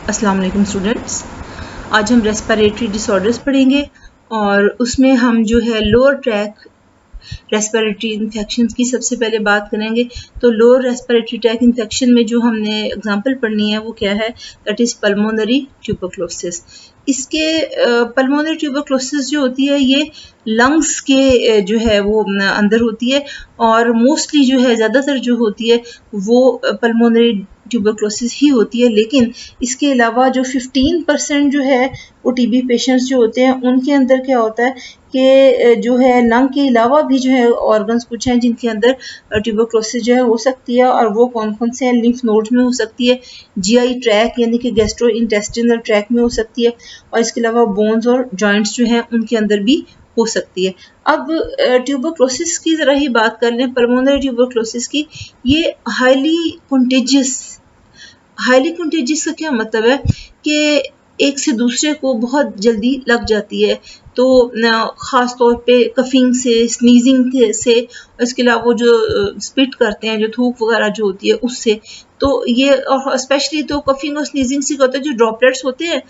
अस्सलाम वालेकुम स्टूडेंट्स। आज हम रेस्पिरेटरी डिसऑर्डर्स पढ़ेंगे और उसमें हम जो है लोअर ट्रैक रेस्पिरेटरी इन्फेक्शंस की सबसे पहले बात करेंगे। तो लोअर रेस्पिरेटरी ट्रैक इन्फेक्शन में जो हमने एग्जांपल पढ़नी है वो क्या है, दैट इज़ पल्मोनरी ट्यूबरक्लोसिस। इसके पल्मोनरी ट्यूबरक्लोसिस जो होती है ये लंग्स के जो है वो अंदर होती है और मोस्टली जो है ज़्यादातर जो होती है वो पल्मोनरी ट्यूबरक्लोसिस ही होती है। लेकिन इसके अलावा जो 15% जो है वो टीबी पेशेंट्स जो होते हैं उनके अंदर क्या होता है कि जो है लंग के अलावा भी जो है ऑर्गन्स कुछ हैं जिनके अंदर ट्यूबरक्लोसिस जो है हो सकती है। और वो कौन कौन से हैं, लिम्फ नोड्स में हो सकती है, जीआई ट्रैक यानी कि गैस्ट्रो इंटेस्टिनल ट्रैक में हो सकती है, और इसके अलावा बोन्स और जॉइंट्स जो हैं उनके अंदर भी हो सकती है। अब ट्यूबरक्लोसिस की ज़रा ही बात कर लें, पल्मोनरी ट्यूबरक्लोसिस की। ये हाईली कंटेजियस का क्या मतलब है कि एक से दूसरे को बहुत जल्दी लग जाती है। तो ख़ास तौर पे कफिंग से, स्नीजिंग से, इसके अलावा वो जो स्पिट करते हैं, जो थूक वगैरह जो होती है उससे। तो ये और स्पेशली तो कफिंग और स्नीजिंग से क्या होता है, जो ड्रॉपलेट्स होते हैं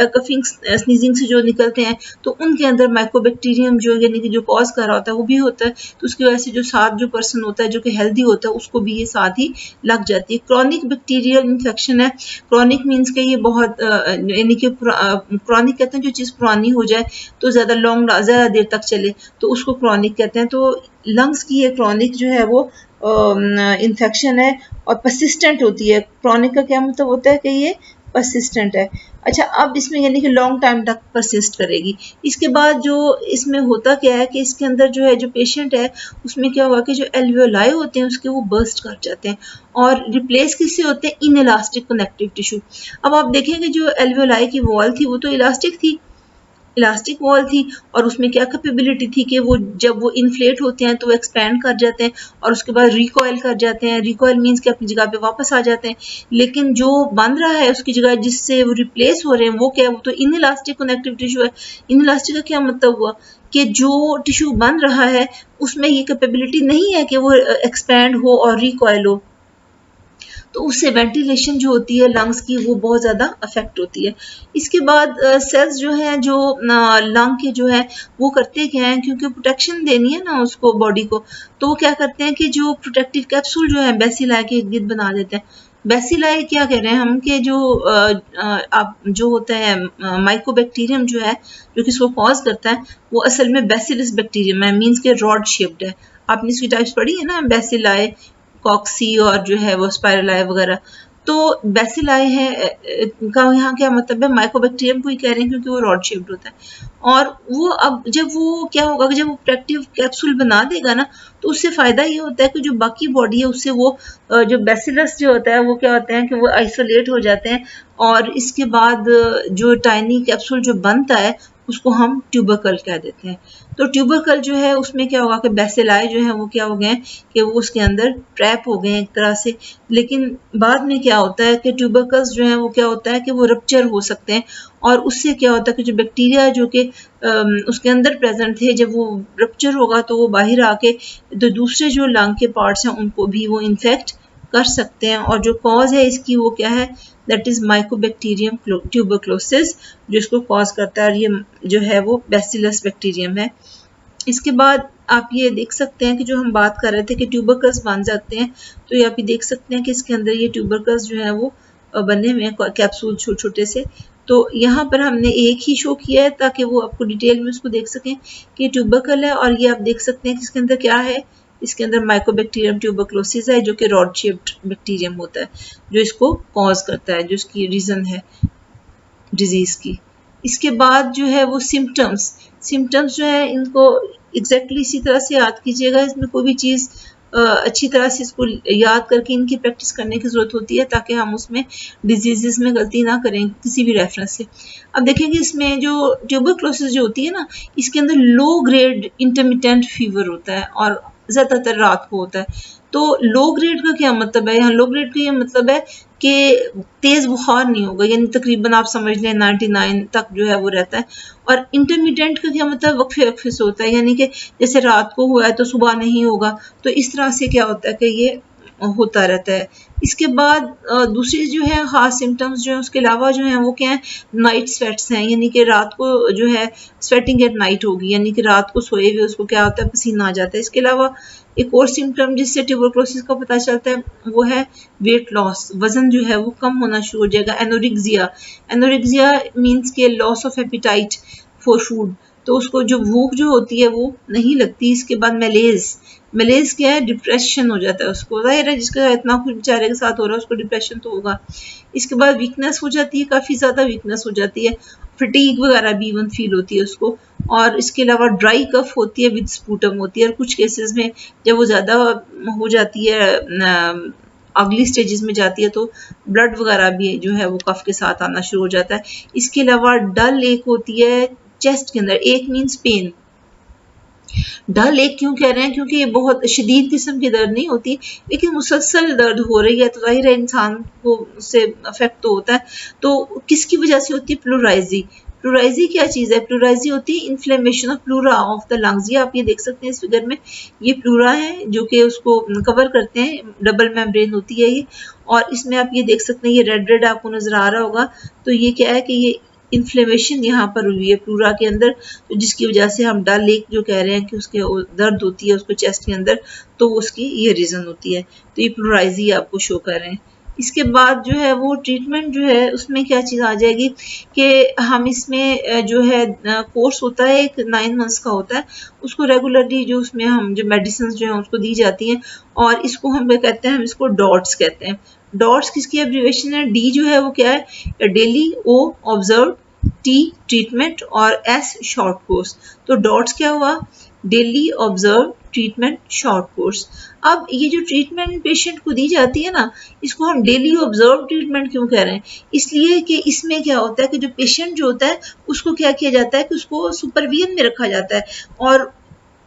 कफिंग स्नीजिंग से जो निकलते हैं तो उनके अंदर माइकोबैक्टीरियम जो यानी कि जो कॉज कर रहा होता है वो भी होता है। तो उसकी वजह से जो साथ जो पर्सन होता है जो कि हेल्दी होता है उसको भी ये साथ ही लग जाती है। क्रॉनिक बैक्टीरियल इन्फेक्शन है। क्रॉनिक मीन्स के ये बहुत यानी कि क्रॉनिक कहते हैं जो चीज़ पुरानी हो जाए तो ज़्यादा देर तक चले तो उसको क्रॉनिक कहते हैं। तो लंग्स की ये क्रॉनिक जो है वो इन्फेक्शन है और परसिस्टेंट होती है। क्रॉनिक का क्या मतलब होता है कि ये परसिस्टेंट है। अच्छा, अब इसमें यानी कि लॉन्ग टाइम तक परसिस्ट करेगी। इसके बाद जो इसमें होता क्या है कि इसके अंदर जो है जो पेशेंट है उसमें क्या हुआ कि जो एल्वियोलाई होते हैं उसके वो बर्स्ट कर जाते हैं और रिप्लेस किससे होते हैं, इन इलास्टिक कनेक्टिव टिश्यू। अब आप देखेंगे जो एल्वियोलाई की वॉल थी वो तो इलास्टिक वॉल थी और उसमें क्या कैपेबिलिटी थी कि वो जब वो इन्फ्लेट होते हैं तो वो एक्सपैंड कर जाते हैं और उसके बाद रिकॉयल कर जाते हैं। रिकॉयल मीन्स कि अपनी जगह पे वापस आ जाते हैं। लेकिन जो बन रहा है उसकी जगह जिससे वो रिप्लेस हो रहे हैं वो क्या है, वो तो इन इलास्टिक कनेक्टिव टिश्यू है। इन इलास्टिक का क्या मतलब हुआ कि जो टिश्यू बन रहा है उसमें ये कैपेबिलिटी नहीं है कि वो एक्सपैंड हो और रिकॉयल हो, तो उससे वेंटिलेशन जो होती है लंग्स की वो बहुत ज़्यादा अफेक्ट होती है। इसके बाद सेल्स जो हैं जो लंग के जो है वो करते क्या हैं, क्योंकि प्रोटेक्शन देनी है ना उसको बॉडी को, तो वो क्या करते हैं कि जो प्रोटेक्टिव कैप्सूल जो है बेसिलाई के इर्द बना देते हैं। बेसिलाई क्या कह रहे हैं हम कि जो आप जो होता है माइकोबैक्टीरियम जो है जो कि इसको कॉज करता है वो असल में बेसिलस बैक्टीरियम है, मीन्स के रॉड शेप्ड है। आपने इसकी टाइप्स पढ़ी है ना, बेसिलाई, कॉक्सी और जो है वो स्पाइरलाई वगैरह। तो बेसिलाई है का यहाँ क्या मतलब है, माइकोबैक्टीरियम को ही कह रहे हैं क्योंकि वो रॉड शेप्ड होता है। और वो अब जब वो क्या होगा कि जब वो प्रोटेक्टिव कैप्सूल बना देगा ना तो उससे फायदा ये होता है कि जो बाकी बॉडी है उससे वो जो बेसिलस जो होता है वो क्या होते हैं कि वो आइसोलेट हो जाते हैं और इसके बाद जो टाइनी कैप्सूल जो बनता है उसको हम ट्यूबरकल कह देते हैं। तो ट्यूबरकल जो है उसमें क्या होगा कि बेसिलाई जो है वो क्या हो गए कि वो उसके अंदर ट्रैप हो गए एक तरह से। लेकिन बाद में क्या होता है कि ट्यूबरकल्स जो है वो क्या होता है कि वो रप्चर हो सकते हैं और उससे क्या होता है कि जो बैक्टीरिया जो कि उसके अंदर प्रेजेंट थे जब वो रप्चर होगा तो वो बाहर आके तो दूसरे जो लंग के पार्ट्स हैं उनको भी वो इन्फेक्ट कर सकते हैं। और जो कॉज है इसकी वो क्या है, दैट इज माइकोबैक्टीरियम ट्यूबरक्लोसिस जो इसको कॉज करता है और ये जो है वो बेसिलस बैक्टीरियम है। इसके बाद आप ये देख सकते हैं कि जो हम बात कर रहे थे कि ट्यूबरकल्स बन जाते हैं, तो ये आप ये देख सकते हैं कि इसके अंदर ये ट्यूबरकल्स जो है वो बने हुए हैं कैप्सूल छोटे छोटे से। तो यहाँ पर हमने एक ही शो किया है ताकि वो आपको डिटेल में उसको देख सकें कि ट्यूबरकल है। और ये आप देख सकते हैं कि इसके अंदर क्या है, इसके अंदर माइकोबैक्टीरियम ट्यूबरक्लोसिस है जो कि रॉड शेप्ड बैक्टीरियम होता है जो इसको कॉज करता है, जो इसकी रीज़न है डिजीज़ की। इसके बाद जो है वो सिम्टम्स जो है इनको एग्जैक्टली इसी तरह से याद कीजिएगा। इसमें कोई भी चीज़ अच्छी तरह से इसको याद करके इनकी प्रैक्टिस करने की ज़रूरत होती है ताकि हम उसमें डिजीज़ में गलती ना करें किसी भी रेफरेंस से। अब देखेंगे इसमें जो ट्यूबरक्लोसिस जो होती है ना इसके अंदर लो ग्रेड इंटरमिटेंट फीवर होता है और ज़्यादातर रात को होता है। तो लो ग्रेड का क्या मतलब है, यहाँ लो ग्रेड का ये मतलब है कि तेज़ बुखार नहीं होगा, यानी तकरीबन आप समझ लें 99 तक जो है वो रहता है। और इंटरमीडिएट का क्या मतलब, वक्फे वक्फे से होता है, यानी कि जैसे रात को हुआ है तो सुबह नहीं होगा। तो इस तरह से क्या होता है कि ये होता रहता है। इसके बाद दूसरी जो है खास सिम्टम्स जो है उसके अलावा जो है वो क्या है, नाइट स्वेट्स हैं, यानी कि रात को जो है स्वेटिंग एट नाइट होगी, यानी कि रात को सोए हुए उसको क्या होता है, पसीना आ जाता है। इसके अलावा एक और सिम्टम जिससे ट्यूबरकुलोसिस का पता चलता है वो है वेट लॉस, वजन जो है वो कम होना शुरू हो जाएगा। एनोरेक्सिया, एनोरेक्सिया मीन्स के loss of appetite for food, तो उसको जो भूख जो होती है वो नहीं लगती। इसके बाद मेलेज, मेलेज क्या है, डिप्रेशन हो जाता है उसको, जाहिर है जिसका इतना कुछ बेचारे के साथ हो रहा है उसको डिप्रेशन तो होगा। इसके बाद वीकनेस हो जाती है, काफ़ी ज़्यादा वीकनेस हो जाती है, फटीग वगैरह भी इवन फील होती है उसको। और इसके अलावा ड्राई कफ होती है विद स्पूटम होती है, और कुछ केसेस में जब वो ज़्यादा हो जाती है अगली स्टेजेस में जाती है तो ब्लड वगैरह भी जो है वो कफ के साथ आना शुरू हो जाता है। इसके अलावा डल एक होती है चेस्ट के अंदर, एक मीन्स पेन। डल एक क्यों कह रहे हैं, क्योंकि ये बहुत शदीद किस्म की दर्द नहीं होती, लेकिन मुसलसल दर्द हो रही है तो जाहिर है इंसान को उससे अफेक्ट तो होता है। तो किसकी वजह से होती है, प्लूराइजी। प्लूराइजी क्या चीज़ है, प्लूराइजी होती है inflammation of pleura of the lungs. ये आप ये देख सकते हैं इस फिगर में, ये प्लूरा है जो कि उसको कवर करते हैं, डबल मेम्ब्रेन होती है ये, और इसमें आप ये देख सकते हैं ये रेड रेड आपको नजर आ रहा होगा, तो ये क्या है कि ये इन्फ्लेमेशन यहाँ पर हुई है प्लूरा के अंदर, तो जिसकी वजह से हम डल लेक जो कह रहे हैं कि उसके दर्द होती है उसको चेस्ट के अंदर, तो उसकी ये रीज़न होती है। तो ये प्लूराइजी आपको शो कर रहे हैं। इसके बाद जो है वो ट्रीटमेंट जो है उसमें क्या चीज़ आ जाएगी कि हम इसमें जो है कोर्स होता है एक 9 मंथ्स का होता है, उसको रेगुलरली जो उसमें हम जो मेडिसिन जो है उसको दी जाती हैं, और इसको हम कहते हैं, हम इसको डॉट्स कहते हैं। डॉट्स किसकी एब्रीवेशन है, डी जो है वो क्या है, डेली, ओ ऑब्जर्व, टी ट्रीटमेंट, और एस शॉर्ट कोर्स। तो डॉट्स क्या हुआ, daily, observe, treatment, short course. अब ये जो ट्रीटमेंट पेशेंट को दी जाती है ना, इसको हम डेली ऑब्जर्व ट्रीटमेंट क्यों कह रहे हैं, इसलिए कि इसमें क्या होता है कि जो पेशेंट जो होता है उसको क्या किया जाता है कि उसको सुपरविजन में रखा जाता है, और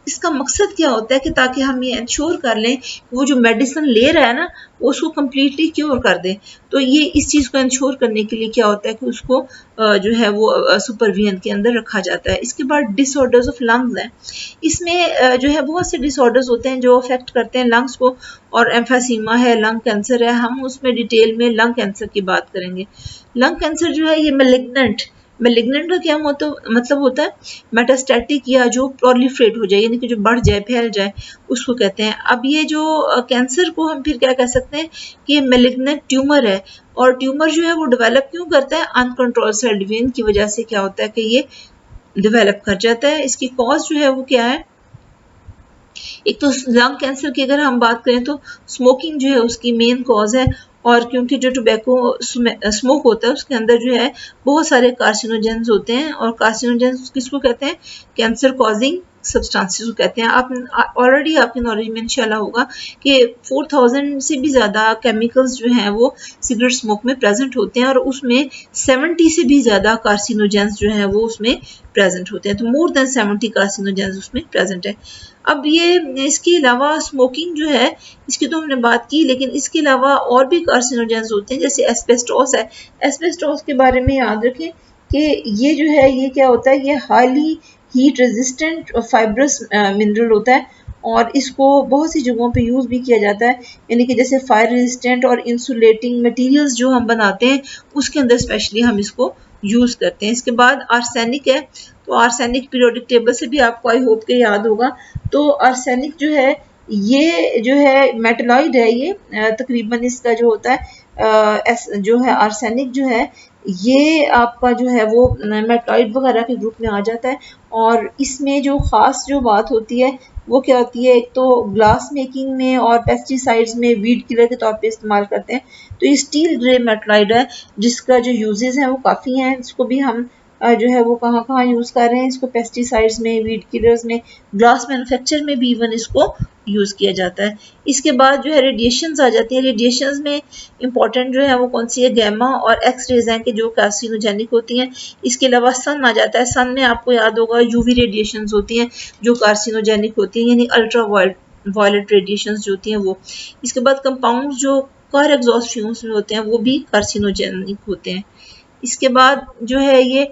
इसका मकसद क्या होता है कि ताकि हम ये इंश्योर कर लें वो जो मेडिसिन ले रहा है ना वो उसको कम्प्लीटली क्योर कर दे। तो ये इस चीज़ को इंश्योर करने के लिए क्या होता है कि उसको जो है वो सुपरविजन के अंदर रखा जाता है। इसके बाद डिसऑर्डर्स ऑफ लंग्स हैं, इसमें जो है बहुत से डिसऑर्डर्स होते हैं जो अफेक्ट करते हैं लंग्स को, और एम्फासीमा है, लंग कैंसर है, हम उसमें डिटेल में लंग कैंसर की बात करेंगे। लंग कैंसर जो है ये मेलिग्नेंट, मेलिग्नेंट का क्या मतलब होता है, मेटास्टैटिक या जो प्रोलिफरेट हो जाए, यानी कि जो बढ़ जाए, फैल जाए, उसको कहते हैं। अब ये जो कैंसर को हम फिर क्या कह सकते हैं कि ये मेलिग्नेंट ट्यूमर है, और ट्यूमर जो है वो डेवलप क्यों करता है, अनकंट्रोल सेल डिवीजन की वजह से क्या होता है कि ये डेवलप कर जाता है। इसकी कॉज जो है वो क्या है, एक तो लंग कैंसर की अगर हम बात करें तो स्मोकिंग जो है उसकी मेन कॉज है, और क्योंकि जो टोबैको स्मोक होता है उसके अंदर जो है बहुत सारे कार्सिनोजेंस होते हैं, और कार्सिनोजेंस किसको कहते हैं, कैंसर कॉजिंग सब्सटेंसेस को कहते हैं। आप ऑलरेडी आपके नॉलेज में इंशाल्लाह होगा कि 4000 से भी ज़्यादा केमिकल्स जो हैं वो सिगरेट स्मोक में प्रेजेंट होते हैं, और उसमें 70 से भी ज़्यादा कार्सिनोजेंस जो हैं वो उसमें प्रेजेंट होते हैं, तो मोर देन 70 कार्सिनोजेंस उसमें प्रेजेंट है। अब ये इसके अलावा स्मोकिंग जो है इसकी तो हमने बात की, लेकिन इसके अलावा और भी कार्सिनोजेंस होते हैं, जैसे एस्बेस्टोस है। एस्बेस्टोस के बारे में याद रखें कि ये जो है ये क्या होता है, ये highly heat resistant fibrous mineral होता है, और इसको बहुत सी जगहों पे यूज़ भी किया जाता है, यानी कि जैसे फायर रेजिस्टेंट और इंसुलेटिंग मटेरियल्स जो हम बनाते हैं उसके अंदर स्पेशली हम इसको यूज़ करते हैं। इसके बाद आर्सेनिक है, तो आर्सेनिक पीरियोडिक टेबल से भी आपको आई होप के याद होगा। तो आर्सेनिक जो है ये जो है मेटलॉइड है, ये तकरीबन इसका जो होता है जो है आर्सेनिक जो है ये आपका जो है वो मेटलॉइड वगैरह के ग्रुप में आ जाता है, और इसमें जो ख़ास जो बात होती है वो क्या होती है, एक तो ग्लास मेकिंग में और पेस्टिसाइड्स में वीड किलर के तौर पे इस्तेमाल करते हैं। तो ये स्टील ग्रे मेटलॉइड है जिसका जो यूजेस हैं वो काफ़ी हैं, इसको भी हम जो है वो कहाँ कहाँ यूज़ कर रहे हैं, इसको पेस्टिसाइड्स में, वीड किलर्स में, ग्लास मैन्युफैक्चर में भी इवन इसको यूज़ किया जाता है। इसके बाद जो है रेडिएशंस आ जाती हैं। रेडिएशंस में इंपॉर्टेंट जो है वो कौन सी है, गैमा और एक्स रेज हैं कि जो कार्सिनोजेनिक होती हैं। इसके अलावा सन आ जाता है, सन में आपको याद होगा यूवी रेडिएशंस होती हैं जो कार्सिनोजेनिक होती हैं, यानी अल्ट्रा वायलेट रेडिएशंस जो होती हैं वो। इसके बाद कंपाउंड्स जो कार एग्जॉस्ट फ्यूम्स में होते हैं वो भी कार्सिनोजेनिक होते हैं। इसके बाद जो है ये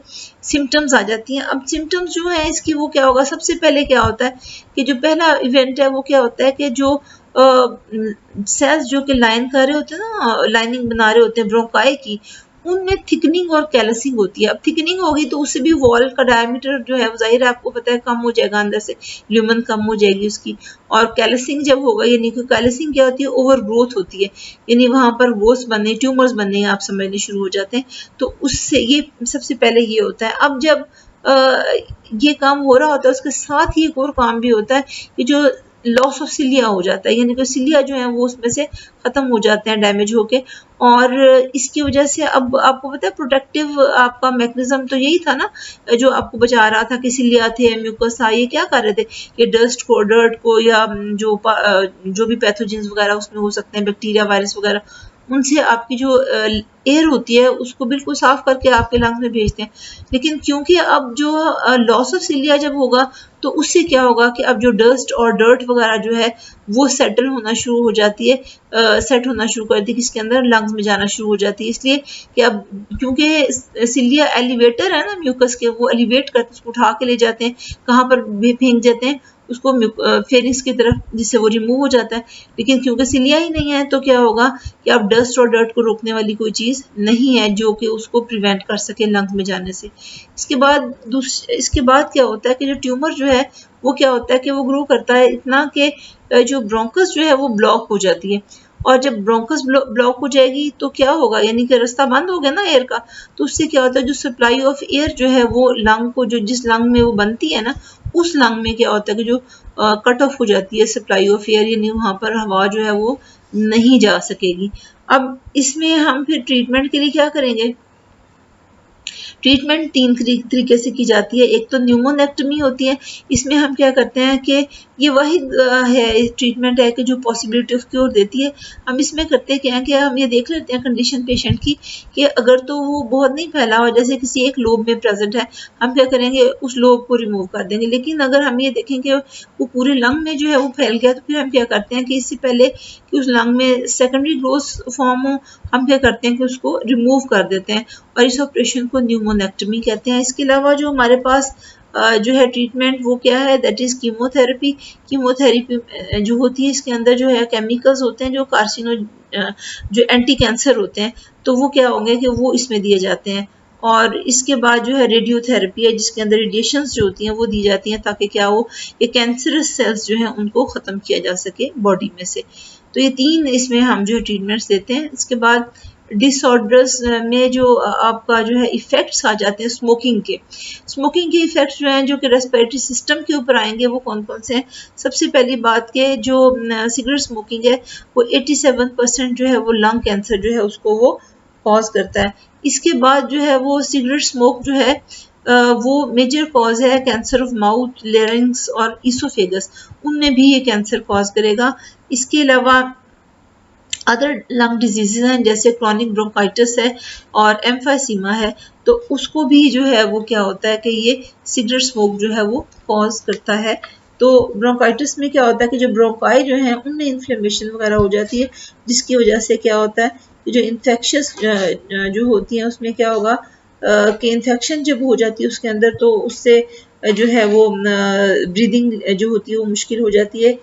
सिम्टम्स आ जाती हैं। अब सिम्टम्स जो है इसकी वो क्या होगा, सबसे पहले क्या होता है कि जो पहला इवेंट है वो क्या होता है कि जो सेल्स जो कि लाइन कर रहे होते हैं ना, लाइनिंग बना रहे होते हैं ब्रोंकाई की, उनमें थिकनिंग और कैलसिंग होती है। अब थिकनिंग होगी तो उससे भी वॉल का डायमीटर जो है वो जाहिर है आपको पता है कम हो जाएगा, अंदर से ल्यूमन कम हो जाएगी उसकी। और कैलसिंग जब होगा, यानी कि कैलसिंग क्या होती है, ओवर ग्रोथ होती है, यानी वहां पर ग्रोथ बनने, ट्यूमर्स बनने आप समझने शुरू हो जाते हैं। तो उससे ये सबसे पहले ये होता है। अब जब ये काम हो रहा होता है उसके साथ ही एक और काम भी होता है कि जो लॉस ऑफ सिलिया हो जाता है, यानी कि सिलिया जो है वो उसमें से खत्म हो जाते हैं डैमेज होके। और इसकी वजह से अब आपको पता है प्रोटेक्टिव आपका मैकेनिज्म तो यही था ना, जो आपको बचा रहा था कि सिलिया थे, म्यूकस था, ये क्या कर रहे थे, ये डर्ट को या जो भी पैथोजेंस वगैरह उसमें हो सकते हैं, बैक्टीरिया वायरस वगैरह, उनसे आपकी जो एयर होती है उसको बिल्कुल साफ करके आपके लंग्स में भेजते हैं। लेकिन क्योंकि अब जो लॉस ऑफ सिलिया जब होगा तो उससे क्या होगा कि अब जो डस्ट और डर्ट वगैरह जो है वो सेटल होना शुरू हो जाती है, सेट होना शुरू कर दी, किसके अंदर, लंग्स में जाना शुरू हो जाती है। इसलिए कि अब क्योंकि सिलिया एलिवेटर है ना म्यूकस के, वो एलिवेट करते उसको उठा के ले जाते हैं, कहाँ पर फेंक जाते हैं उसको फेरिंग्स की तरफ, जिससे वो रिमूव हो जाता है। लेकिन क्योंकि सिलिया ही नहीं है तो क्या होगा कि अब डस्ट और डर्ट को रोकने वाली कोई चीज़ नहीं है जो कि उसको प्रिवेंट कर सके लंग्स में जाने से। इसके बाद क्या होता है कि जो ट्यूमर जो है वो क्या होता है कि वो ग्रो करता है इतना कि जो ब्रोंकस जो है वो ब्लॉक हो जाती है। और जब ब्रोंकस ब्लॉक हो जाएगी तो क्या होगा, यानी कि रास्ता बंद हो गया ना एयर का, तो उससे क्या होता है जो सप्लाई ऑफ एयर जो है वो लंग को, जो जिस लंग में वो बनती है ना, उस लंग में क्या होता है कि जो कट ऑफ हो जाती है सप्लाई ऑफ एयर, यानी वहां पर हवा जो है वो नहीं जा सकेगी। अब इसमें हम फिर ट्रीटमेंट के लिए क्या करेंगे? ट्रीटमेंट तीन तरीके से की जाती है। एक तो न्यूमोनेक्टमी होती है, इसमें हम क्या करते हैं कि ये वही है ट्रीटमेंट है कि जो पॉसिबिलिटी ऑफ क्योर देती है। हम इसमें करते क्या है कि हम ये देख लेते हैं कंडीशन पेशेंट की कि अगर तो वो बहुत नहीं फैला हुआ, जैसे किसी एक लोब में प्रेजेंट है, हम क्या करेंगे उस लोब को रिमूव कर देंगे। लेकिन अगर हम ये देखें कि वो पूरे लंग में जो है वो फैल गया, तो फिर हम क्या करते हैं कि इससे पहले कि उस लंग में सेकेंडरी ग्रोथ फॉर्म हो, हम क्या करते हैं कि उसको रिमूव कर देते हैं, और इस ऑपरेशन को न्यूमोनेक्टमी कहते हैं। इसके अलावा जो हमारे पास जो है ट्रीटमेंट वो क्या है, दैट इज कीमोथेरेपी। कीमोथेरेपी जो होती है इसके अंदर जो है केमिकल्स होते हैं जो कार्सिनो जो एंटी कैंसर होते हैं, तो वो क्या होंगे कि वो इसमें दिए जाते हैं। और इसके बाद जो है रेडियोथेरेपी है, जिसके अंदर रेडिएशंस जो होती हैं वो दी जाती हैं, ताकि क्या हो, ये कैंसरस सेल्स जो हैं उनको ख़त्म किया जा सके बॉडी में से। तो ये तीन इसमें हम जो ट्रीटमेंट्स देते हैं। इसके बाद डिसऑर्डर्स में जो आपका जो है इफ़ेक्ट्स आ जाते हैं स्मोकिंग के इफ़ेक्ट्स जो हैं जो कि रेस्पिरेटरी सिस्टम के ऊपर आएंगे, वो कौन कौन से हैं? सबसे पहली बात के जो सिगरेट स्मोकिंग है वो 87% जो है वो लंग कैंसर जो है उसको वो कॉज करता है। इसके बाद जो है वो सिगरेट स्मोक जो है वो मेजर कॉज है कैंसर ऑफ माउथ, लेरिंग्स और इसोफेगस, उनमें भी ये कैंसर कॉज करेगा। इसके अलावा अदर लंग डिजीजेज हैं जैसे क्रॉनिक ब्रोंकाइटिस है और एम्फाइसीमा है, तो उसको भी जो है वो क्या होता है कि ये सिगरेट स्मोक जो है वो कॉज करता है। तो ब्रोंकाइटिस में क्या होता है कि जो ब्रोंकाई जो है उनमें इन्फ्लेमेशन वगैरह हो जाती है, जिसकी वजह से क्या होता है कि जो इन्फेक्शस जो होती हैं उसमें क्या होगा कि इन्फेक्शन जब हो जाती है उसके अंदर, तो उससे जो है वो ब्रीदिंग जो होती है वो मुश्किल हो जाती है,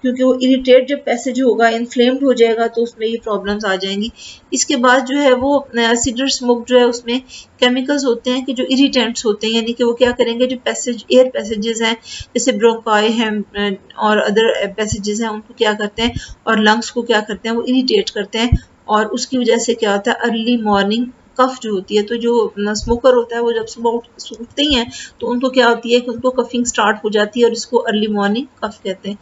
क्योंकि वो इरिटेट जब पैसेज होगा, इन्फ्लेम्ड हो जाएगा, तो उसमें ये प्रॉब्लम्स आ जाएंगी। इसके बाद जो है वो सिगरेट स्मोक जो है उसमें केमिकल्स होते हैं कि जो इरिटेंट्स होते हैं, यानी कि वो क्या करेंगे जो पैसेज एयर पैसेजेस हैं जैसे ब्रोंकाई हैं और अदर पैसेजेस हैं, उनको क्या करते हैं और लंग्स को क्या करते हैं वो इरिटेट करते हैं, और उसकी वजह से क्या होता है अर्ली मॉर्निंग कफ जो होती है, तो जो स्मोकर होता है वो जब सुबह उठते ही हैं तो उनको क्या होती है कि उनको कफिंग स्टार्ट हो जाती है, और इसको अर्ली मॉर्निंग कफ कहते हैं।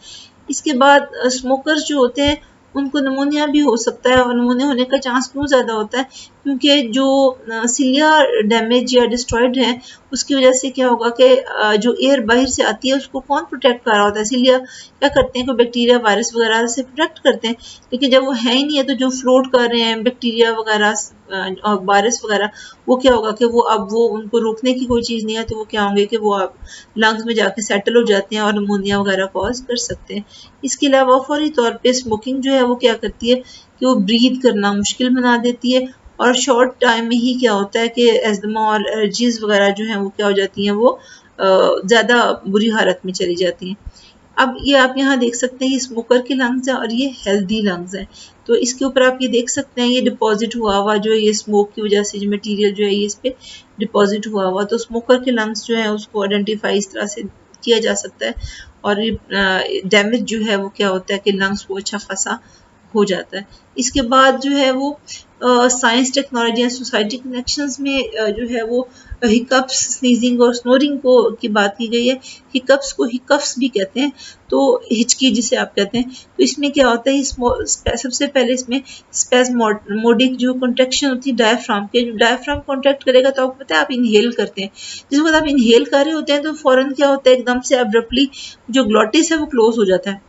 इसके बाद स्मोकर्स जो होते हैं उनको निमोनिया भी हो सकता है, और निमोनिया होने का चांस क्यों ज़्यादा होता है, क्योंकि जो सिलिया डैमेज या डिस्ट्रॉयड है उसकी वजह से क्या होगा कि जो एयर बाहर से आती है उसको कौन प्रोटेक्ट कर रहा होता है, सिलिया क्या करते हैं कि बैक्टीरिया वायरस वगैरह से प्रोटेक्ट करते हैं। लेकिन जब वो है ही नहीं है तो जो फ्लोट कर रहे हैं बैक्टीरिया वगैरह और वायरस वगैरह, वो क्या होगा कि वो अब वो उनको रोकने की कोई चीज़ नहीं है, तो वो क्या होंगे कि वो अब लंग्स में जाके सेटल हो जाते हैं और निमोनिया वगैरह कॉज कर सकते हैं। इसके अलावा फौरी तौर पे स्मोकिंग जो है वो क्या करती है कि वो ब्रीथ करना मुश्किल बना देती है, और शॉर्ट टाइम में ही क्या होता है कि एस्थमा और एलर्जीज वगैरह जो हैं वो क्या हो जाती हैं, वो ज़्यादा बुरी हालत में चली जाती हैं। अब ये आप यहाँ देख सकते हैं, ये स्मोकर के लंग्स हैं और ये हेल्दी लंग्स हैं। तो इसके ऊपर आप ये देख सकते हैं, ये डिपॉजिट हुआ हुआ जो ये स्मोक की वजह से जो मटेरियल जो है ये इस पे डिपॉजिट हुआ हुआ, तो स्मोकर के लंग्स जो है उसको आइडेंटिफाई इस तरह से किया जा सकता है। और डैमेज जो है वो क्या होता है कि लंग्स को अच्छा खासा हो जाता है। इसके बाद जो है वो science, technology and society connections में जो है वो हिकअप्स, स्नीजिंग और स्नोरिंग को की बात की गई है। हिकअप्स को हिकअप्स भी कहते हैं, तो हिचकी जिसे आप कहते हैं। तो इसमें क्या होता है, सबसे पहले इसमें स्पेस्मोडिक जो कॉन्ट्रैक्शन होती है डायफ्राम के, जो डायफ्राम कॉन्ट्रैक्ट करेगा तो आपको पता है आप इनहेल करते हैं। जिस वक्त आप इनहेल कर रहे होते हैं तो फौरन क्या होता है, एकदम से अब्रप्टली जो ग्लॉटिस है वो क्लोज हो जाता है,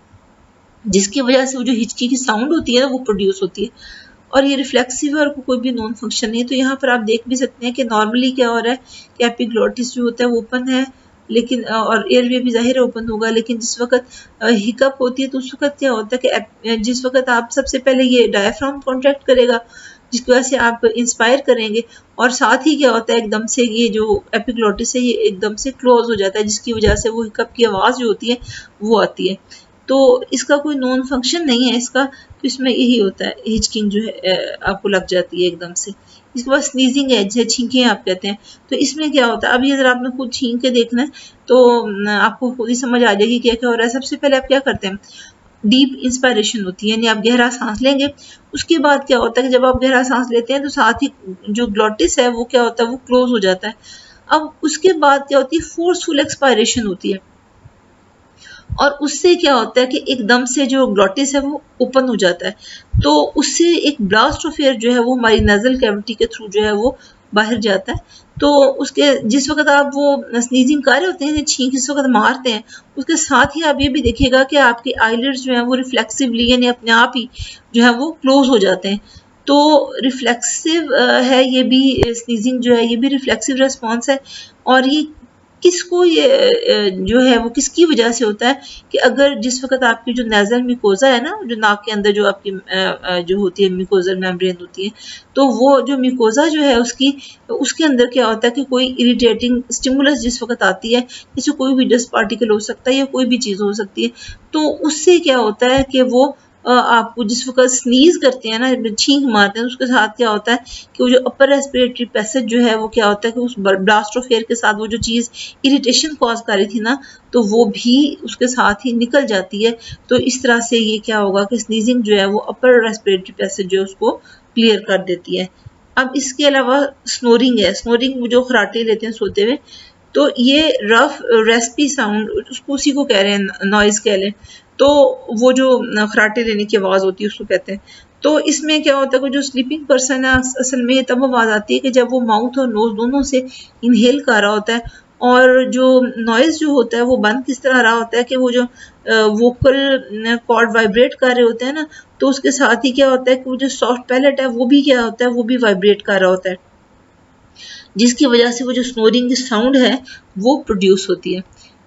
जिसकी वजह से वो जो हिचकी की साउंड होती है ना वो प्रोड्यूस होती है। और ये रिफ्लेक्सिव है और कोई भी नॉन फंक्शन नहीं है। तो यहाँ पर आप देख भी सकते हैं कि नॉर्मली क्या हो रहा है कि एपिग्लॉटिस जो होता है वो ओपन है, लेकिन और एयरवे भी जाहिर ओपन होगा, लेकिन जिस वक्त हिकअप होती है तो उस वक्त क्या होता है कि जिस वक्त आप सबसे पहले ये डायफ्राम कॉन्ट्रैक्ट करेगा, जिसकी वजह से आप इंस्पायर करेंगे, और साथ ही क्या होता है एकदम से ये जो एपिग्लॉटिस है ये एकदम से क्लोज हो जाता है, जिसकी वजह से वो हिकअप की आवाज़ जो होती है वो आती है। तो इसका कोई नॉन फंक्शन नहीं है इसका, तो इसमें यही होता है, हिचकिंग जो है आपको लग जाती है एकदम से। इसके बाद स्नीजिंग है, जैसे छींकें आप कहते हैं, तो इसमें क्या होता है, अभी अगर आपने खुद छींक के देखना है तो आपको खुद ही समझ आ जाएगी क्या क्या हो रहा है। सबसे पहले आप क्या करते हैं, डीप इंस्पायरेशन होती है, यानी आप गहरा सांस लेंगे। उसके बाद क्या होता है कि जब आप गहरा सांस लेते हैं तो साथ ही जो ग्लॉटिस है वो क्या होता है, वो क्लोज हो जाता है। अब उसके बाद क्या होती है, फोर्सफुल एक्सपायरेशन होती है, और उससे क्या होता है कि एकदम से जो ग्लॉटिस है वो ओपन हो जाता है, तो उससे एक ब्लास्ट ऑफ एयर जो है वो हमारी नजल कैविटी के थ्रू जो है वो बाहर जाता है। तो उसके जिस वक्त आप वो स्नीजिंग कर रहे होते हैं, छींक जिस वक्त मारते हैं, उसके साथ ही आप ये भी देखिएगा कि आपकी आईलिड्स जो है वो रिफ्लेक्सिवली यानी अपने आप ही जो है वो क्लोज हो जाते हैं। तो रिफ्लेक्सिव है ये भी, स्नीजिंग जो है ये भी रिफ्लेक्सिव रेस्पॉन्स है। और ये किसको ये जो है वो किसकी वजह से होता है कि अगर जिस वक्त आपकी जो नेजल मिकोजा है ना, जो नाक के अंदर जो आपकी जो होती है मिकोजल मेम्ब्रेन होती है, तो वो जो मिकोजा जो है उसके अंदर क्या होता है कि कोई इरिटेटिंग स्टिमुलस जिस वक्त आती है, जैसे कोई भी डस्ट पार्टिकल हो सकता है या कोई भी चीज़ हो सकती है, तो उससे क्या होता है कि वो आपको जिस वक्त स्नीज करते हैं ना, छींक मारते हैं, उसके साथ क्या होता है कि वो जो अपर रेस्पिरेटरी पैसेज जो है वो क्या होता है कि उस ब्लास्ट ऑफ एयर के साथ वो जो चीज़ इरिटेशन कॉज कर रही थी ना, तो वो भी उसके साथ ही निकल जाती है। तो इस तरह से ये क्या होगा कि स्नीजिंग जो है वो अपर रेस्पिरेटरी पैसेज जो है उसको क्लियर कर देती है। अब इसके अलावा स्नोरिंग है, स्नोरिंग जो खराटे लेते हैं सोते हुए, तो ये रफ रेस्पी साउंड उसको उसी को कह रहे हैं, नॉइज कह लें, तो वो जो खराटे लेने की आवाज़ होती है उसको कहते हैं। तो इसमें क्या होता है कि जो स्लीपिंग पर्सन है असल में तब आवाज़ आती है कि जब वो माउथ और नोज दोनों से इनहेल कर रहा होता है, और जो नॉइज़ जो होता है वो बंद किस तरह रहा होता है कि वो जो वोकल कॉर्ड वाइब्रेट कर रहे होते हैं ना, तो उसके साथ ही क्या होता है कि वो जो सॉफ्ट पैलेट है वो भी क्या होता है, वो भी वाइब्रेट कर रहा होता है, जिसकी वजह से वो जो स्नोरिंग की साउंड है वो प्रोड्यूस होती है।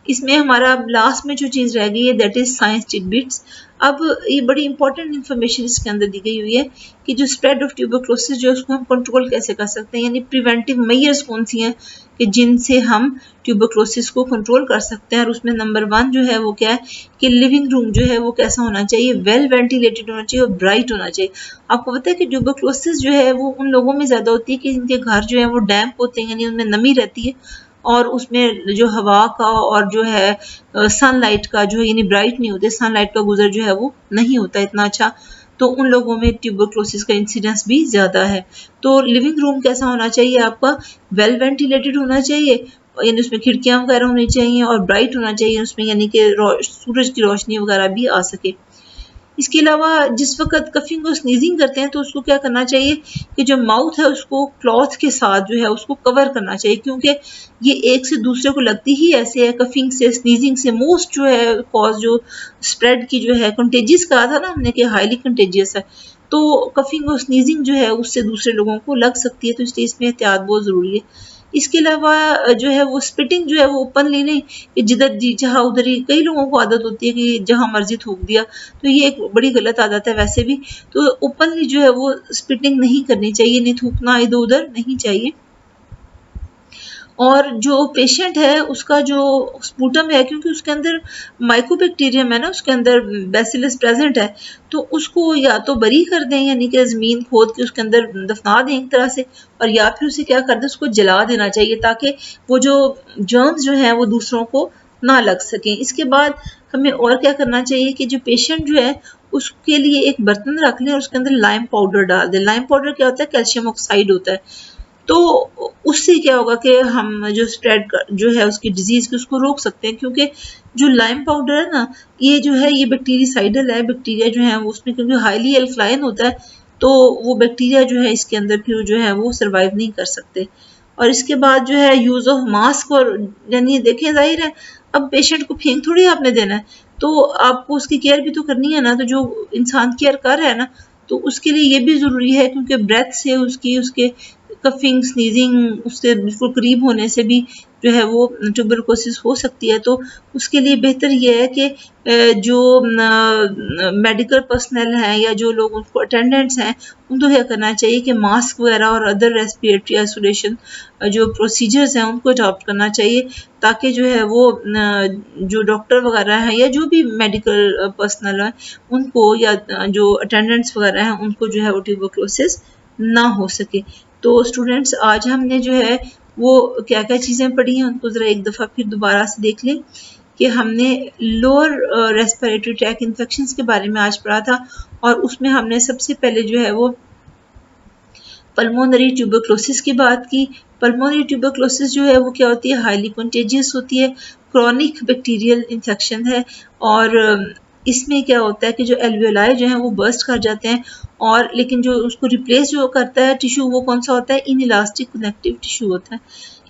इसमें हमारा लास्ट में जो चीज़ रह गई है दैट इज साइंस टिडबिट्स। अब ये बड़ी इंपॉर्टेंट इन्फॉर्मेशन इसके अंदर दी गई हुई है कि जो स्प्रेड ऑफ ट्यूबरक्लोसिस जो है उसको हम कंट्रोल कैसे कर सकते हैं, यानी प्रिवेंटिव मेजर्स कौन सी हैं कि जिनसे हम ट्यूबरक्लोसिस को कंट्रोल कर सकते हैं। और उसमें नंबर 1 जो है वो क्या है कि लिविंग रूम जो है वो कैसा होना चाहिए, वेल वेंटिलेटेड होना चाहिए और ब्राइट होना चाहिए। आपको पता है कि ट्यूबरक्लोसिस जो है वो उन लोगों में ज़्यादा होती है कि जिनके घर जो है वो डैम्प होते हैं, यानी उनमें नमी रहती है, और उसमें जो हवा का और जो है सनलाइट का जो है यानी ब्राइट नहीं होते, सनलाइट का गुजर जो है वो नहीं होता इतना अच्छा, तो उन लोगों में ट्यूबरक्लोसिस का इंसिडेंस भी ज़्यादा है। तो लिविंग रूम कैसा होना चाहिए आपका, वेल वेंटिलेटेड होना चाहिए, यानी उसमें खिड़कियाँ वगैरह होनी चाहिए, और ब्राइट होना चाहिए उसमें, यानी कि सूरज की रोशनी वगैरह भी आ सके। इसके अलावा जिस वक्त कफिंग और स्नीजिंग करते हैं तो उसको क्या करना चाहिए कि जो माउथ है उसको क्लॉथ के साथ जो है उसको कवर करना चाहिए, क्योंकि ये एक से दूसरे को लगती ही ऐसे है, कफिंग से स्नीजिंग से मोस्ट जो है कॉज जो स्प्रेड की जो है कंटेजियस कहा था ना हमने कि हाईली कंटेजियस है, तो कफिंग और स्नीजिंग जो है उससे दूसरे लोगों को लग सकती है, तो इसलिए इसमें एहतियात बहुत ज़रूरी है। इसके अलावा जो है वो स्पिटिंग जो है वो ओपनली नहीं, कि जिधर जी जहाँ उधर ही, कई लोगों को आदत होती है कि जहाँ मर्जी थूक दिया, तो ये एक बड़ी गलत आदत है वैसे भी। तो ओपनली जो है वो स्पिटिंग नहीं करनी चाहिए, नहीं थूकना इधर उधर नहीं चाहिए। और जो पेशेंट है उसका जो स्पूटम है, क्योंकि उसके अंदर माइकोबैक्टीरियम है ना, उसके अंदर बैसिलस प्रेजेंट है, तो उसको या तो बरी कर दें, यानी कि ज़मीन खोद के उसके अंदर दफना दें एक तरह से, और या फिर उसे क्या कर दें, उसको जला देना चाहिए ताकि वो जो जर्म्स जो हैं वो दूसरों को ना लग सकें। इसके बाद हमें और क्या करना चाहिए कि जो पेशेंट जो है उसके लिए एक बर्तन रख लें और उसके अंदर लाइम पाउडर डाल दें। लाइम पाउडर क्या होता है, कैल्शियम ऑक्साइड होता है, तो उससे क्या होगा कि हम जो स्प्रेड जो है उसकी डिजीज की उसको रोक सकते हैं, क्योंकि जो लाइम पाउडर है ना, ये जो है ये बैक्टीरियासाइडल है, बैक्टीरिया जो है वो उसमें क्योंकि हाईली एल्कलाइन होता है, तो वो बैक्टीरिया जो है इसके अंदर फिर जो है वो सर्वाइव नहीं कर सकते। और इसके बाद जो है यूज ऑफ मास्क, और यानी देखें जाहिर है अब पेशेंट को फेंक थोड़ी आपने देना है, तो आपको उसकी केयर भी तो करनी है ना, तो जो इंसान केयर कर रहा है ना, तो उसके लिए ये भी ज़रूरी है, क्योंकि ब्रेथ से उसकी उसके कफिंग स्नीजिंग उससे बिल्कुल करीब होने से भी जो है वो ट्यूबरकुलोसिस हो सकती है। तो उसके लिए बेहतर ये है कि जो मेडिकल पर्सनल हैं या जो लोग उसको अटेंडेंट्स हैं, उनको क्या करना चाहिए कि मास्क वगैरह और अदर रेस्पिरेटरी आइसोलेशन जो प्रोसीजर्स हैं उनको अडॉप्ट करना चाहिए, ताकि जो है वो जो डॉक्टर वगैरह हैं या जो भी मेडिकल पर्सनल है उनको या जो अटेंडेंट्स वगैरह हैं उनको जो है वो ट्यूबरकुलोसिस ना हो सके। तो स्टूडेंट्स आज हमने जो है वो क्या क्या चीज़ें पढ़ी हैं उनको ज़रा एक दफ़ा फिर दोबारा से देख लें कि हमने लोअर रेस्पिरेटरी ट्रैक इन्फेक्शंस के बारे में आज पढ़ा था, और उसमें हमने सबसे पहले जो है वो पल्मोनरी ट्यूबरकुलोसिस की बात की। पल्मोनरी ट्यूबरकुलोसिस जो है वो क्या होती है, हाईली कंटेजियस होती है, क्रॉनिक बैक्टीरियल इन्फेक्शन है, और इसमें क्या होता है कि जो एल्वियोलाई जो हैं वो बर्स्ट कर जाते हैं, और लेकिन जो उसको रिप्लेस जो करता है टिश्यू वो कौन सा होता है, इनइलास्टिक कनेक्टिव टिश्यू होता है।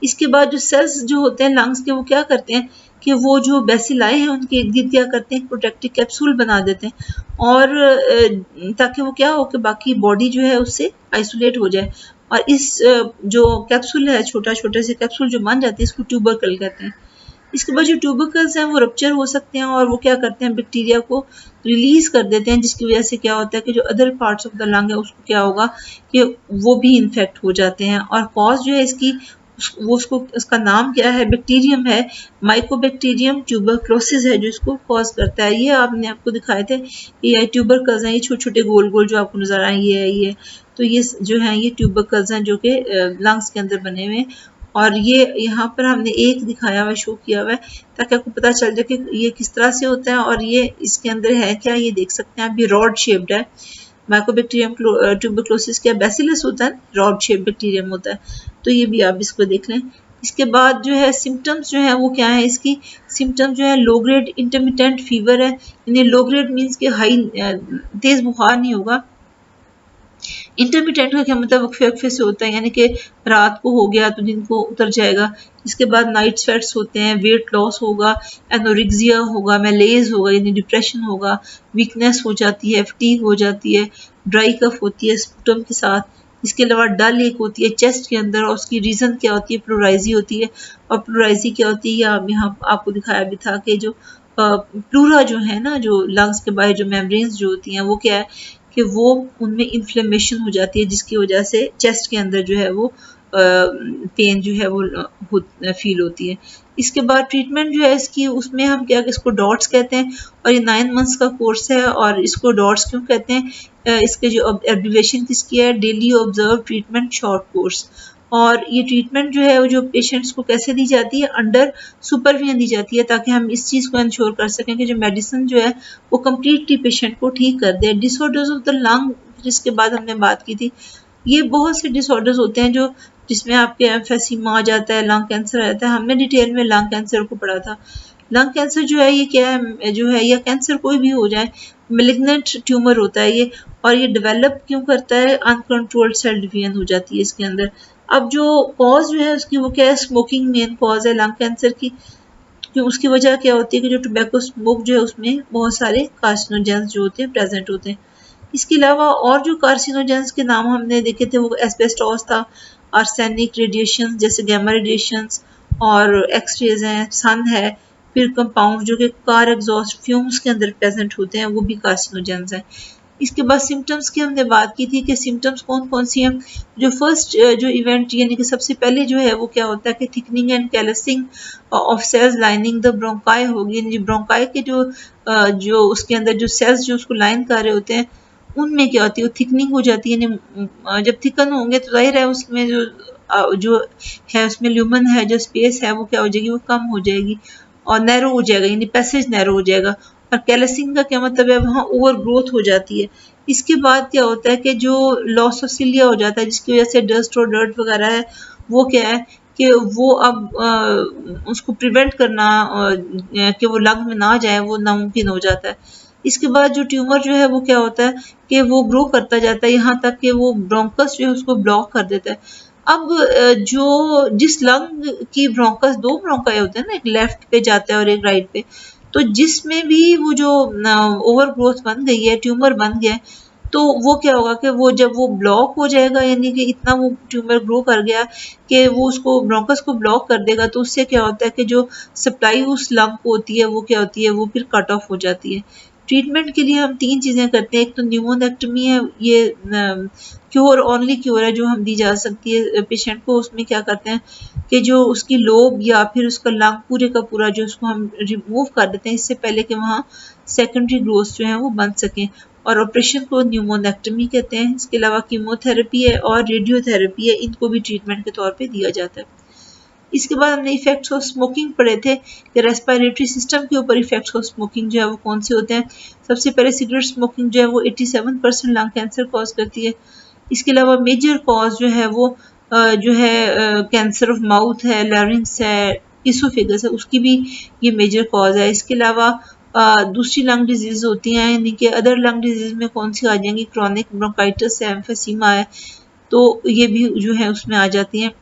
इसके बाद जो सेल्स जो होते हैं लंग्स के वो क्या करते हैं कि वो जो बेसिलाई हैं उनके इर्द गिर्द क्या करते हैं, प्रोटेक्टिव कैप्सूल बना देते हैं, और ताकि वो क्या हो कि बाकी बॉडी जो है उससे आइसोलेट हो जाए, और इस जो कैप्सूल है छोटा छोटे से कैप्सूल जो बन जाते हैं इसको ट्यूबरकल कहते हैं। इसके बाद जो ट्यूबरकल्स हैं वो रप्चर हो सकते हैं और वो क्या करते हैं, बैक्टीरिया को रिलीज कर देते हैं, जिसकी वजह से क्या होता है कि जो other parts of the lung है उसको क्या होगा कि वो भी इन्फेक्ट हो जाते हैं। और कॉज जो है इसकी वो उसको उसका नाम क्या है, बैक्टीरियम है, माइकोबैक्टीरियम ट्यूबरक्लोसिस है जो इसको कॉज करता है। ये आपने आपको दिखाए थे, ये ट्यूबरकल्स हैं, ये छोटे छोटे गोल गोल जो आपको नजर आए ये है ये, तो ये जो है ये ट्यूबरकल्स हैं जो कि लंग्स के अंदर बने हुए हैं, और ये यहाँ पर हमने एक दिखाया हुआ शो किया हुआ है ताकि आपको पता चल जाए कि ये किस तरह से होता है, और ये इसके अंदर है क्या, ये देख सकते हैं आप, ये रॉड शेप्ड है। माइकोबैक्टीरियम ट्यूबरक्लोसिस क्या बैसिलस होता है, रॉड शेप बैक्टीरियम होता है, तो ये भी आप इसको देख लें। इसके बाद जो है सिम्टम्स जो है वो क्या है, इसकी सिम्टम्स जो है लो ग्रेड इंटरमिटेंट फीवर है, यानी लो ग्रेड मीन्स कि हाई तेज बुखार नहीं होगा। इंटरमिटेंट का क्या मतलब, वक्फे वक्फे से होता है, यानी कि रात को हो गया तो दिन को उतर जाएगा। इसके बाद नाइट स्वेट्स होते हैं, वेट लॉस होगा, एनोरेक्सिया होगा, मैलेज होगा यानी डिप्रेशन होगा, वीकनेस हो जाती है, फटीग हो जाती है, ड्राई कफ होती है स्पुटम के साथ। इसके अलावा डल एक होती है चेस्ट के अंदर, और उसकी रीज़न क्या होती है, प्लूराइजी होती है। और प्लूराइजी क्या होती है, यहाँ आपको दिखाया भी था कि जो प्लूरा जो है ना, जो लंग्स के बाहर जो मेम्ब्रेन्स जो होती हैं वो क्या है कि वो उनमें इन्फ्लेमेशन हो जाती है, जिसकी वजह से चेस्ट के अंदर जो है वो पेन जो है वो फील होती है। इसके बाद ट्रीटमेंट जो है इसकी, उसमें हम क्या इसको डॉट्स कहते हैं, और ये 9 मंथ्स का कोर्स है। और इसको डॉट्स क्यों कहते हैं, इसके जो एब्रिविएशन किसकी है, daily observe treatment short course. और ये ट्रीटमेंट जो है वो जो पेशेंट्स को कैसे दी जाती है, अंडर सुपरविजन दी जाती है, ताकि हम इस चीज़ को इंश्योर कर सकें कि जो मेडिसिन जो है वो कम्प्लीटली पेशेंट को ठीक कर दे। डिसऑर्डर्स ऑफ द लंग जिसके बाद हमने बात की थी, ये बहुत से डिसऑर्डर्स होते हैं जो जिसमें आपके एम्फेसीमा आ जाता है, लंग कैंसर आ जाता है। हमने डिटेल में लंग कैंसर को पढ़ा था। लंग कैंसर जो है ये क्या है, जो है या कैंसर कोई भी हो जाए, मेलिग्नेंट ट्यूमर होता है ये, और ये डेवलप क्यों करता है, अनकंट्रोल्ड सेल डिवीजन हो जाती है इसके अंदर। अब जो कॉज जो है उसकी वो क्या है, स्मोकिंग मेन कॉज है लंग कैंसर की, क्योंकि उसकी वजह क्या होती है कि जो टोबैको स्मोक जो है उसमें बहुत सारे कार्सिनोजेंस जो होते हैं प्रेजेंट होते हैं। इसके अलावा और जो कार्सिनोजेंस के नाम हमने देखे थे वो एस्बेस्टॉस था, आर्सेनिक रेडिएशन जैसे गैमा रेडिएशंस, और एक्सरेज हैं, सन है, फिर कंपाउंड जो कि कार एग्जॉस्ट फ्यूम्स के अंदर प्रेजेंट होते हैं वो भी कार्सिनोजेंस हैं। इसके बाद सिम्टम्स की हमने बात की थी कि सिम्टम्स कौन कौन सी हैं। जो फर्स्ट जो इवेंट यानी कि सबसे पहले जो है वो क्या होता है कि thickening and calcing of cells lining the bronchi होगी, यानी ब्रोंकाई के जो उसके अंदर जो सेल्स जो उसको लाइन कर रहे होते हैं उनमें क्या होती है, वो थिकनिंग हो जाती है। यानी जब थिकन होंगे तो जाहिर है उसमें जो है उसमें ल्यूमन है, जो स्पेस है वो क्या हो जाएगी, वो कम हो जाएगी और नैरो हो जाएगा, यानी पैसेज नैरो हो जाएगा। और कैलसिंग का क्या मतलब है, वहाँ ओवर ग्रोथ हो जाती है। इसके बाद क्या होता है कि जो लॉस ऑफ सिलिया हो जाता है, जिसकी वजह से डस्ट और डर्ट वगैरह है वो क्या है कि वो अब उसको प्रिवेंट करना कि वो लंग में ना जाए, वो नामुमकिन हो जाता है। इसके बाद जो ट्यूमर जो है वो क्या होता है कि वो ग्रो करता जाता है यहाँ तक कि वो ब्रोंकस जो है उसको ब्लॉक कर देता है। अब जो जिस लंग की ब्रोंकस, दो ब्रोंकाई होते हैं ना, एक लेफ्ट पे जाता है और एक राइट पे, तो जिसमें भी वो जो ओवर ग्रोथ बन गई है, ट्यूमर बन गया है, तो वो क्या होगा कि वो जब वो ब्लॉक हो जाएगा, यानी कि इतना वो ट्यूमर ग्रो कर गया कि वो उसको ब्रोंकस को ब्लॉक कर देगा, तो उससे क्या होता है कि जो सप्लाई उस लंग को होती है वो क्या होती है, वो फिर कट ऑफ हो जाती है। ट्रीटमेंट के लिए हम तीन चीज़ें करते हैं। एक तो न्यूमोनेक्टमी है, ये क्योर ओनली क्योर है जो हम दी जा सकती है पेशेंट को। उसमें क्या करते हैं कि जो उसकी लोब या फिर उसका लंग पूरे का पूरा जो उसको हम रिमूव कर देते हैं इससे पहले कि वहाँ सेकेंडरी ग्रोथ जो है वो बन सकें, और ऑपरेशन को न्यूमोनेक्टमी कहते हैं। इसके अलावा कीमोथेरेपी है और रेडियोथेरेपी है, इनको भी ट्रीटमेंट के तौर पे दिया जाता है। इसके बाद हमने इफेक्ट्स ऑफ स्मोकिंग पढ़े थे कि रेस्पिरेटरी सिस्टम के ऊपर इफेक्ट्स ऑफ स्मोकिंग जो है वो कौन से होते हैं। सबसे पहले सिगरेट स्मोकिंग जो है वो 87% लंग कैंसर कॉज करती है। इसके अलावा मेजर कॉज जो है वो जो है कैंसर ऑफ माउथ है, लैरिंक्स है, इसोफेगस है, उसकी भी ये मेजर कॉज है। इसके अलावा दूसरी लंग डिजीज होती हैं, यानी कि अदर लंग डिजीज में कौन सी आ जाएंगी, क्रॉनिक ब्रोंकाइटिस है, एम्फेसीमा है, तो ये भी जो है उसमें आ जाती हैं।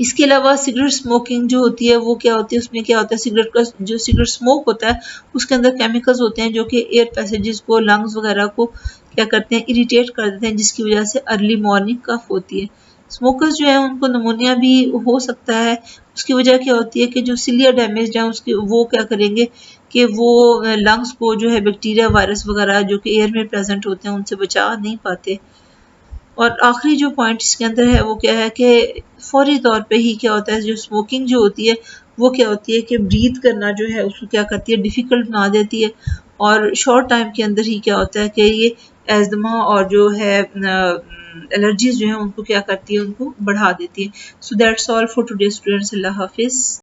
इसके अलावा सिगरेट स्मोकिंग जो होती है वो क्या होती है, उसमें क्या होता है, सिगरेट का जो सिगरेट स्मोक होता है उसके अंदर केमिकल्स होते हैं जो कि एयर पैसेजेस को, लंग्स वगैरह को क्या करते हैं, इरिटेट कर देते हैं, जिसकी वजह से अर्ली मॉर्निंग कफ होती है। स्मोकर्स जो है उनको निमोनिया भी हो सकता है। उसकी वजह क्या होती है कि जो सिलिया डैमेज है उसके वो क्या करेंगे कि वो लंग्स को जो है बैक्टीरिया, वायरस वगैरह जो कि एयर में प्रेजेंट होते हैं उनसे बचा नहीं पाते। और आखिरी जो पॉइंट इसके अंदर है वो क्या है कि फौरी तौर पे ही क्या होता है, जो स्मोकिंग जो होती है वो क्या होती है कि ब्रीथ करना जो है उसको क्या करती है, डिफ़िकल्ट बना देती है, और शॉर्ट टाइम के अंदर ही क्या होता है कि ये एज़मा और जो है एलर्जीज जो है उनको क्या करती है, उनको बढ़ा देती है। So that's all for today students. अल्लाह हाफिज़।